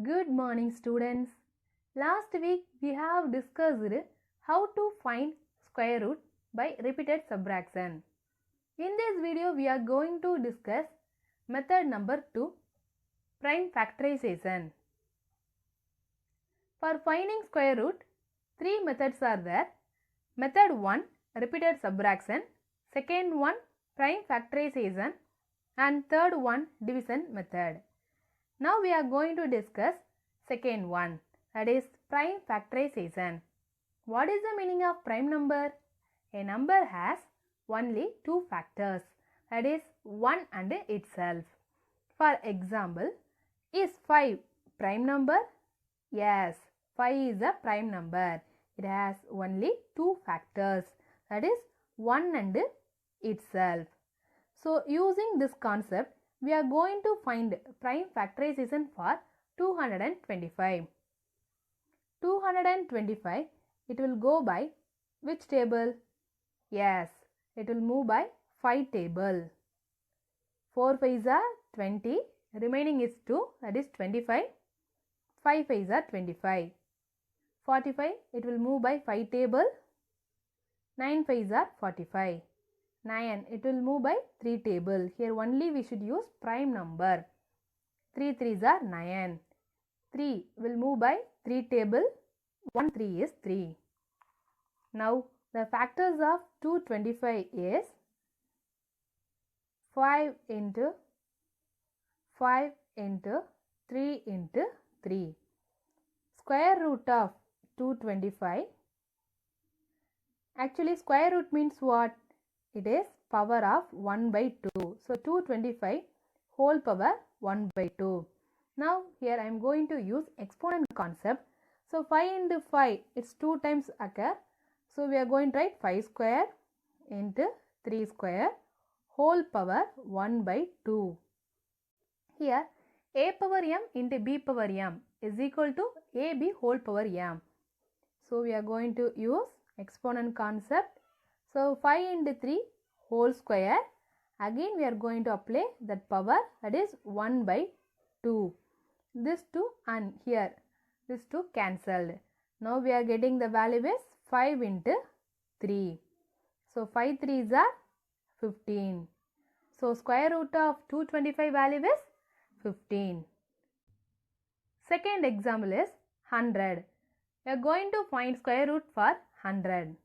Good morning students. Last week we have discussed how to find square root by repeated subtraction. In this video we are going to discuss method number 2, prime factorization. For finding square root, three methods are there. Method 1, repeated subtraction. Second one, prime factorization. And third one, division method. Now we are going to discuss second one, that is prime factorization. What is the meaning of prime number? A number has only two factors, that is 1 and itself. For example, is 5 prime number? Yes, 5 is a prime number. It has only two factors, that is 1 and itself. So using this concept, we are going to find prime factorization for 225. 225, it will go by which table? Yes, it will move by 5 table. 4 5s are 20, remaining is 2, that is 25. 5 5s are 25. 45, it will move by 5 table. 9 5s are 45. 9, it will move by 3 table. Here only we should use prime number. 3 3s are 9. 3 will move by 3 table. 1 3 is 3. Now the factors of 225 is 5 into 5 into 3 into 3. Square root of 225. Actually square root means what? It is power of 1 by 2. So 225 whole power 1 by 2. Now here I am going to use exponent concept. So 5 into 5, it's 2 times occur. So we are going to write 5 square into 3 square whole power 1 by 2. Here a power m into b power m is equal to ab whole power m. So we are going to use exponent concept. So 5 into 3 whole square. Again we are going to apply that power, that is 1 by 2. This 2 and here this 2 cancelled. Now we are getting the value is 5 into 3. So 5 3s are 15. So square root of 225 value is 15. Second example is 100. We are going to find square root for 100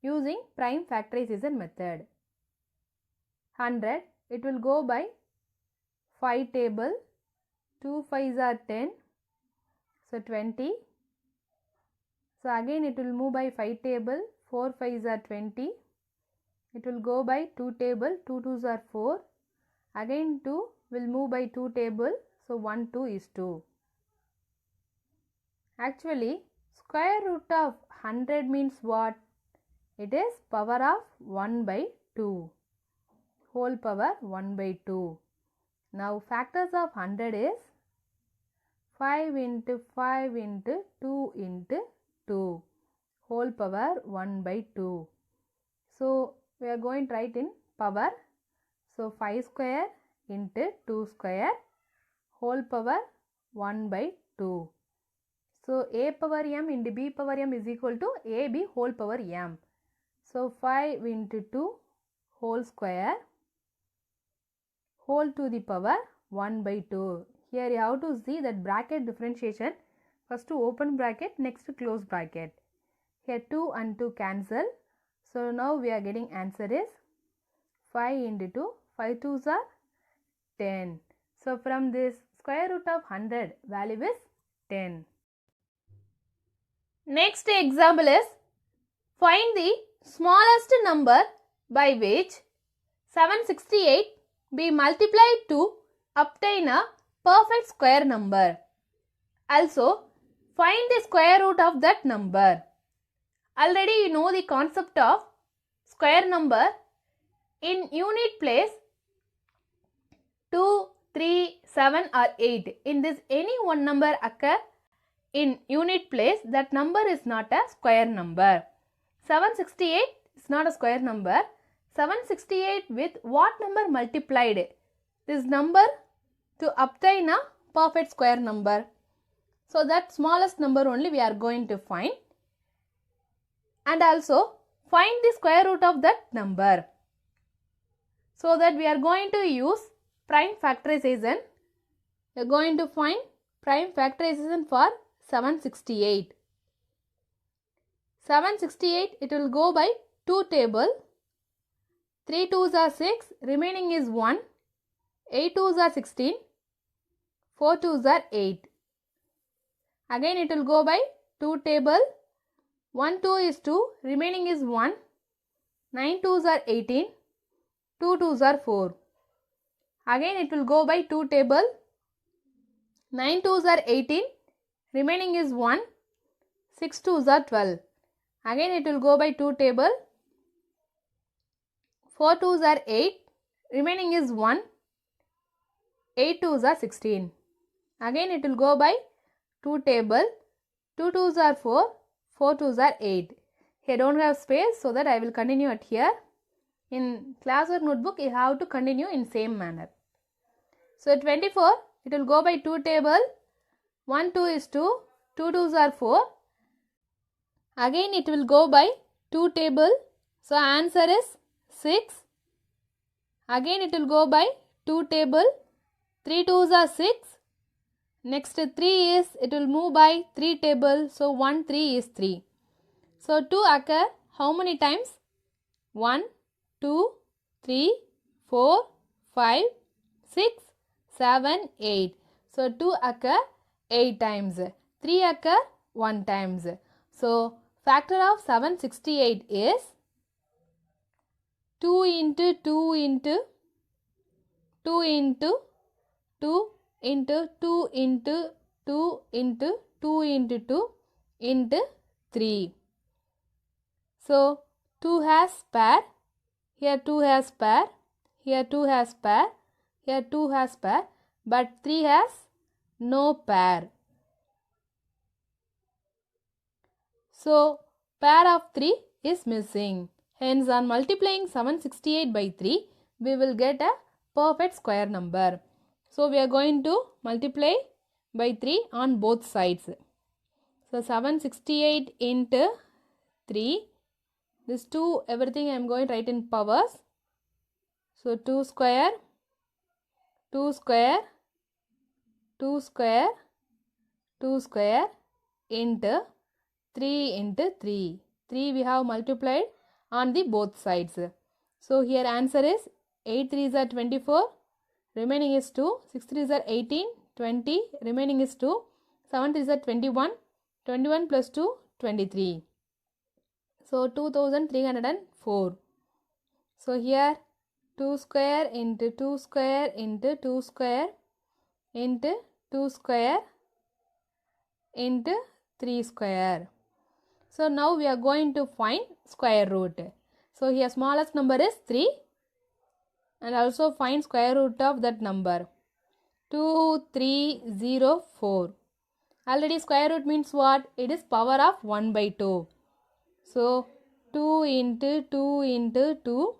using prime factorization method. 100, it will go by 5 table. 2 5s are 10. So 20. So again it will move by 5 table. 4 5s are 20. It will go by 2 table. 2 2s are 4. Again 2 will move by 2 table. So 1 2 is 2. Actually square root of 100 means what? It is power of 1 by 2. Whole power 1 by 2. Now factors of 100 is 5 into 5 into 2 into 2. Whole power 1 by 2. So we are going to write in power. So 5 square into 2 square whole power 1 by 2. So a power m into b power m is equal to ab whole power m. So 5 into 2 whole square whole to the power 1 by 2. Here you have to see that bracket differentiation. First to open bracket, next to close bracket. Here 2 and 2 cancel. So now we are getting answer is 5 into 2. 5 2s are 10. So from this square root of 100 value is 10. Next example is find the smallest number by which 768 be multiplied to obtain a perfect square number. Also find the square root of that number. Already you know the concept of square number. In unit place 2, 3, 7 or 8. In this any one number occur in unit place, that number is not a square number. 768 is not a square number. 768 with what number multiplied? This number to obtain a perfect square number. So that smallest number only we are going to find, and also find the square root of that number. So that we are going to use prime factorization. We are going to find prime factorization for 768. 768, it will go by 2 table. 3 2s are 6, remaining is 1. 8 2s are 16. 4 2s are 8. Again it will go by 2 table. 1 2 is 2, remaining is 1. 9 2s are 18. 2 2s are 4. Again it will go by 2 table. 9 2s are 18, remaining is 1. 6 2s are 12. Again it will go by 2 table. 4 2s are 8, remaining is 1. 8 2s are 16. Again it will go by 2 table. 2 2s are 4, 4 2s are 8. Here don't have space, so that I will continue it here. In classwork notebook you have to continue in same manner. So 24, it will go by 2 table. 1 2 is 2, 2 2s are 4. Again it will go by 2 table. So answer is 6. Again it will go by 2 table. 3 2s are 6. Next 3 is, it will move by 3 table. So 1 3 is 3. So 2 occur how many times? 1, 2, 3, 4, 5, 6, 7, 8. So 2 occur 8 times. 3 occur 1 times. So factor of 768 is 2 into 2 into 2 into 2 into 2 into 2 into 2 into 2 into 3. So 2 has pair, here 2 has pair, here 2 has pair, here 2 has pair, but 3 has no pair. So pair of 3 is missing. Hence on multiplying 768 by 3, we will get a perfect square number. So we are going to multiply by 3 on both sides. So 768 into 3. This 2, everything I am going to write in powers. So 2 square, 2 square, 2 square, 2 square into 3 into 3. 3 we have multiplied on the both sides. So here answer is 8 3s are 24, remaining is 2. 6 3s are 18, 20, remaining is 2. 7 3s are 21, 21 plus 2, 23. So 2304. So here 2 square into 2 square into 2 square into 2 square into 3 square. So now we are going to find square root. So here smallest number is 3, and also find square root of that number. 2304. Already square root means what? It is power of 1 by 2. So 2 into 2 into 2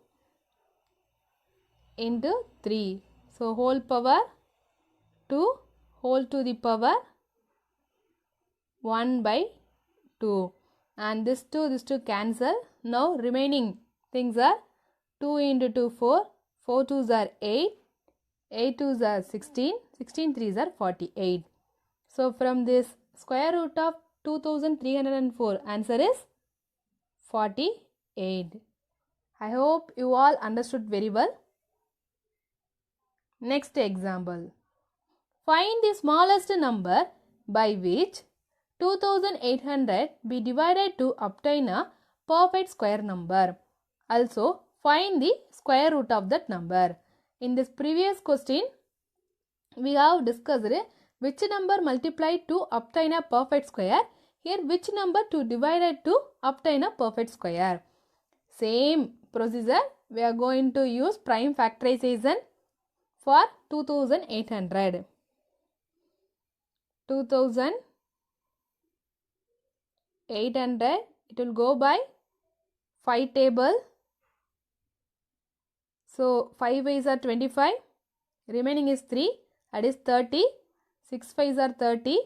into 3. So whole power 2 whole to the power 1 by 2. And this 2 cancel. Now remaining things are 2 into 2 4. 4 2s are 8. 8 2s are 16. 16 3s are 48. So from this square root of 2304, answer is 48. I hope you all understood very well. Next example. Find the smallest number by which 2800 be divided to obtain a perfect square number. Also find the square root of that number. In this previous question, we have discussed which number multiplied to obtain a perfect square. Here which number to divide it to obtain a perfect square. Same procedure, we are going to use prime factorization for 2800. 2800, it will go by 5 table. So 5 ways are 25, remaining is 3, that is 30. 6 5s are 30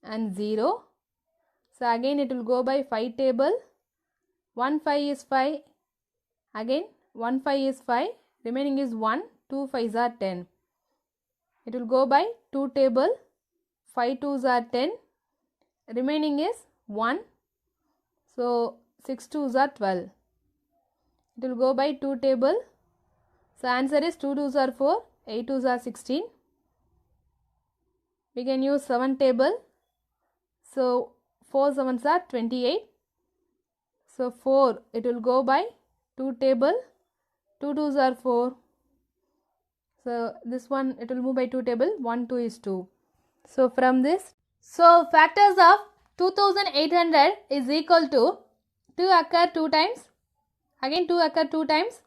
and 0. So again it will go by 5 table. 1 5 is 5. Again 1 5 is 5. Remaining is 1. 2 5s are 10. It will go by 2 table. 5 2s are 10. Remaining is 1. So 6 2s are 12. It will go by 2 table. So answer is 2 2s are 4. 8 2s are 16. We can use 7 table. So 4 7s are 28. So 4 it will go by 2 table. 2 2s are 4. So this one it will move by 2 table. 1 2 is 2. So from this, so factors of 2800 is equal to 2 occur 2 times. Again 2 occur 2 times.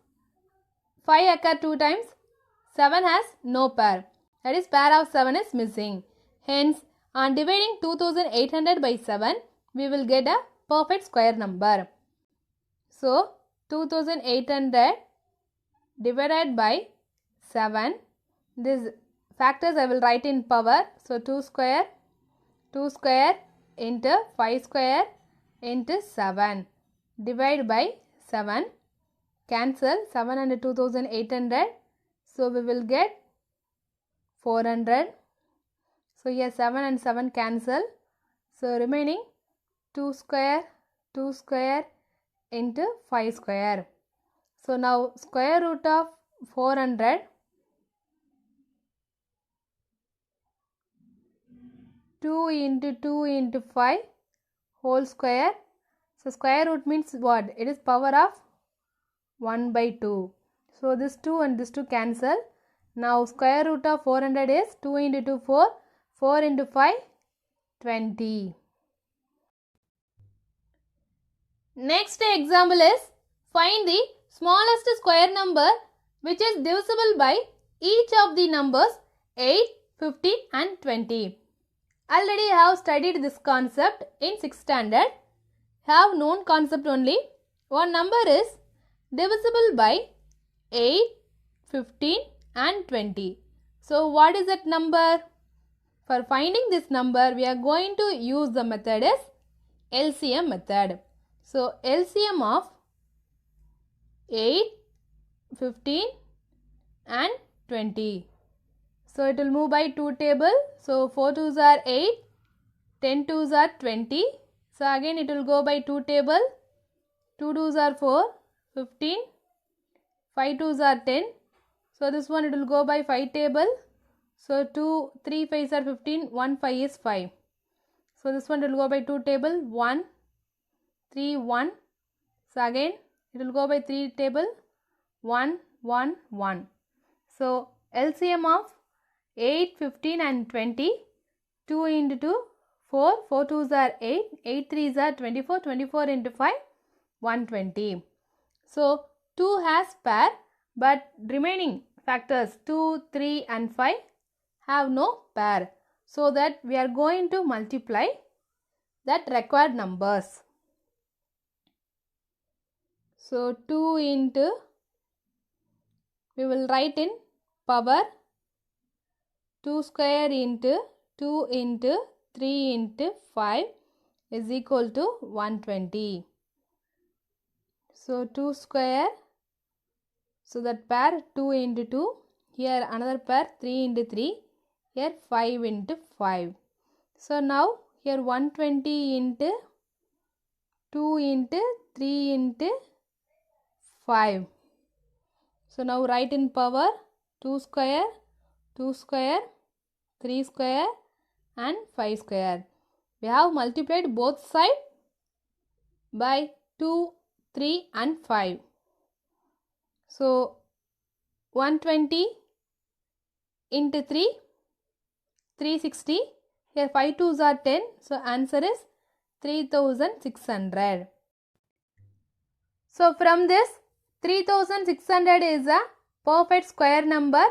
5 occur 2 times. 7 has no pair. That is pair of 7 is missing. Hence on dividing 2800 by 7, we will get a perfect square number. So 2800 divided by 7. These factors I will write in power. So 2 square into 5 square into 7. Divide by 7. Cancel 7 and 2800. So we will get 400. So here 7 and 7 cancel. So remaining 2 square into 5 square. So now square root of 400. 2 into 2 into 5 whole square. So square root means what? It is power of 1 by 2. So this 2 and this 2 cancel. Now square root of 400 is 2 into 2 4. 4 into 5 20. Next example is find the smallest square number which is divisible by each of the numbers 8, 15 and 20. Already I have studied this concept in 6th standard. Have known concept only. One number is divisible by 8, 15 and 20. So what is that number? For finding this number, we are going to use the method is LCM method. So LCM of 8, 15 and 20. So it will move by 2 table. So 4 2s are 8, 10 2s are 20. So again it will go by 2 table. 2 2s are 4, 15. 5 2s are 10. So this one it will go by 5 table. So 3 5s are 15. 1 5 is 5. So this one will go by 2 table. 1, 3, 1. So again it will go by 3 table. 1, 1, 1. So LCM of 8, 15 and 20. 2 into 2, 4. 4 2s are 8. 8 3s are 24. 24 into 5, 120. So 2 has pair, but remaining factors 2, 3 and 5 have no pair. So that we are going to multiply that required numbers. So 2 into, we will write in power 2 square into 2 into 3 into 5 is equal to 120. So 2 square, so that pair 2 into 2, here another pair 3 into 3, here 5 into 5. So now here 120 into 2 into 3 into 5. So now write in power 2 square, 3 square and 5 square. We have multiplied both sides by 2, 3 and 5. So 120 into 3, 360. Here 5 2s are 10. So answer is 3600. So from this 3600 is a perfect square number.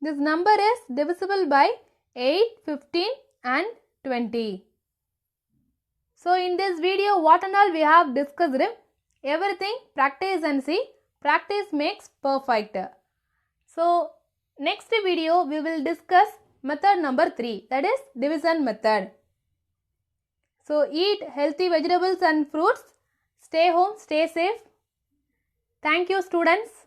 This number is divisible by 8, 15 and 20. So in this video what and all we have discussed, everything practice and see. Practice makes perfect. So next video we will discuss method number 3, that is division method. So eat healthy vegetables and fruits. Stay home, stay safe. Thank you, students.